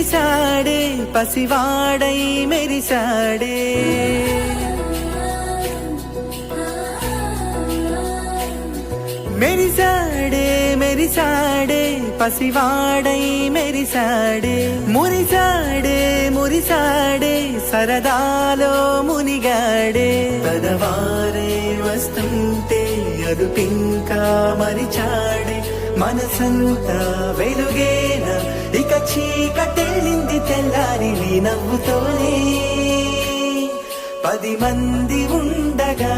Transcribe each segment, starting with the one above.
మెరిసాడే పసివాడై మెరిసాడే మెరిసాడే మెరిసాడే పసివాడై మెరిసాడే మురిసాడే మురిసాడే సరదాలో మునిగాడే పదవారే వస్తుంటే అదుపింకా మరిచాడే మనసంతా వెలుగేన ఇక చీకటెళ్ళింది తెల్లారి నీ నవ్వుతోనే 10 మంది ఉండగా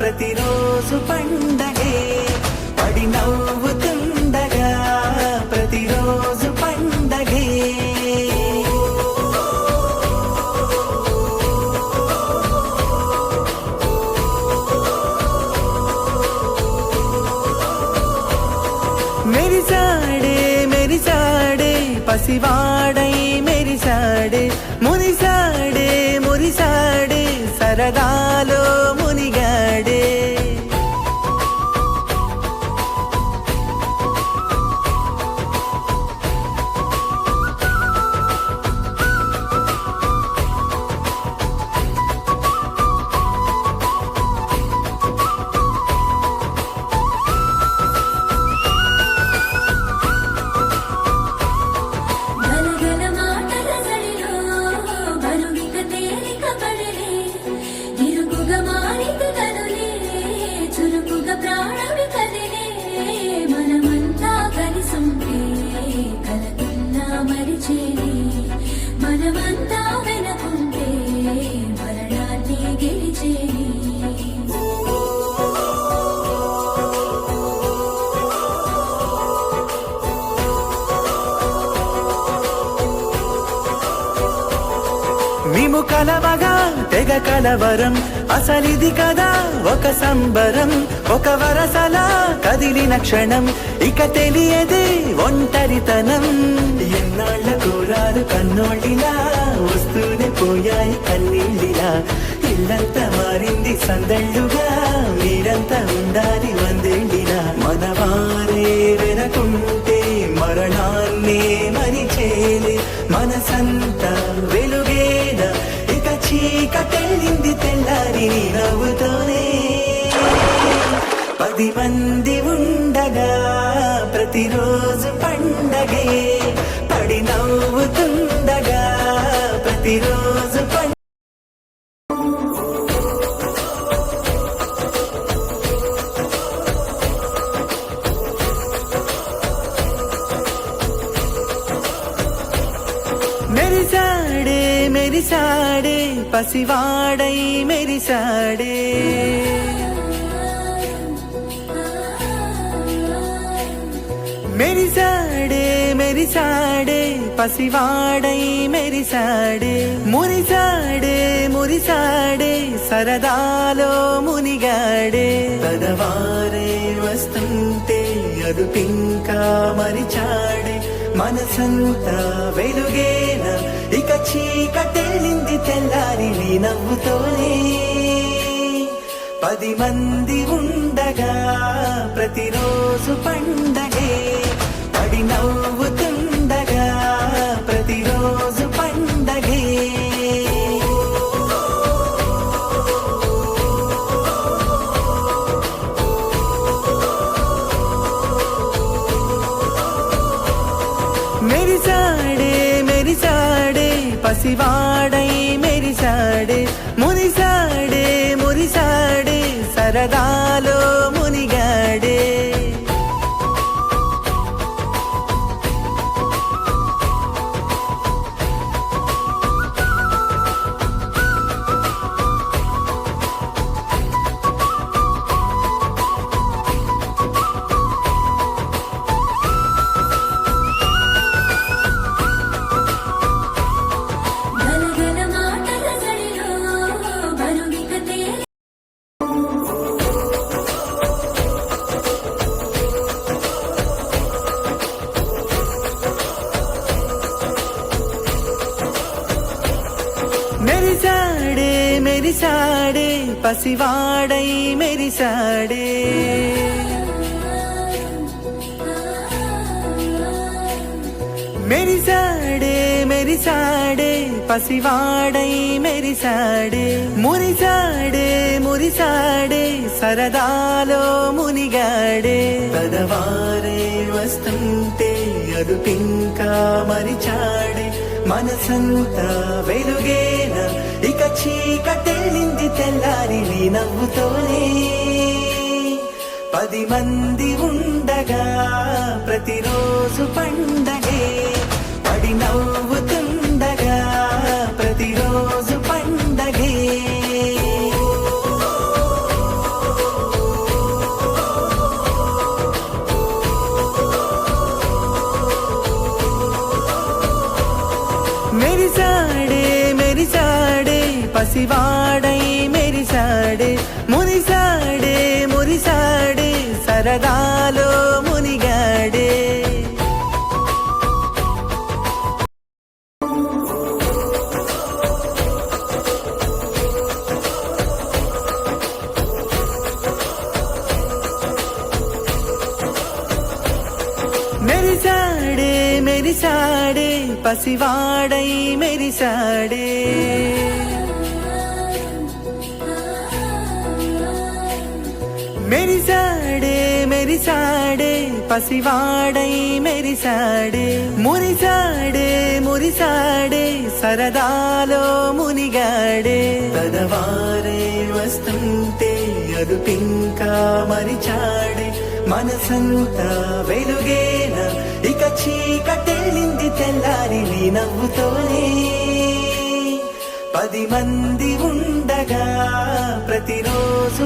ప్రతిరోజు పండగే పడి నవ్వుతుండగా ప్రతిరోజు పండగే మెరిసాడే మెరిసాడే పసివాడై మెరిసాడే మురిసాడే మురిసాడే సరదాలో మునిగాడే మనమంతా వెనకుంటే మరణాన్ని గెలిచేని మేము కలవగా తెగ కలవరం అసలిది కదా ఒక సంబరం ఒక వరసలా కదిలిన క్షణం ఇక తెలియదే ఒంటరితనం ఎన్నాళ్ళ కోరాలు కన్నోళ్ళిలా వస్తూనే పోయాయి కన్నీళ్ళిలా ఇల్లంతా మారింది సందళ్ళుగా మీరంతా ఉండాలి వందేళ్ళిలా మనవారే వెనకుంటే మరణాన్నే మరిచేలే మనసంతా వెలుగేన ఇక చీకటెళ్ళింది తెల్లారి నీ నవ్వుతోనే 10 మంది ఉండగా ప్రతిరోజు పండగే పడి నవ్వుతుండగా ప్రతిరోజు మెరిసాడే మెరిసాడే పసివాడై మెరిసాడే మెరిసాడే మెరిసాడే పసివాడై మెరిసాడే మురిసాడే మురిసాడే సరదాలో మునిగాడే పదవారే వస్తుంటే అదుపింకా మరిచాడే మనసంతా వెలుగేన ఇక చీకటెళ్ళింది తెల్లారి నీ నవ్వుతోనే 10 మంది ఉండగా ప్రతిరోజు పండగే పడి నవ్వుతుండగా ప్రతిరోజు పండగే మెరిసాడే మెరిసాడే పసివాడై మెరిసాడే మురిసాడే మురిసాడే సరదాలో మునిగాడే మెరిసాడే మెరిసాడే పసివాడై మెరిసాడే మెరిసాడే మెరిసాడే పసివాడై మెరిసాడే మురిసాడే మురిసాడే సరదాలో మునిగాడే పదవారే వస్తుంటే అదుపింకా మరిచాడే మనసంతా వెలుగేన ఇక చీకటెళ్ళింది తెల్లారి నీ నవ్వుతోనే 10 మంది ఉండగా ప్రతిరోజు పండగే పడి నవ్వుతుండగా ప్రతిరోజు పండగే మెరిసాడే మెరిసాడే పసివాడై మెరిసాడే మురిసాడే మురిసాడే సరదాలో మునిగాడే మెరిసాడే మెరిసాడే పసివాడై మెరిసాడే మెరిసాడే మెరిసాడే పసివాడై మెరిసాడే మురిసాడే మురిసాడే సరదాలో మునిగాడే పదవారే వస్తుంటే అదుపింకా మరిచాడే మనసంతా వెలుగేన ఇక చీకటెళ్ళింది తెల్లారి నీ నవ్వుతోనే 10 మంది ఉండగా ప్రతిరోజు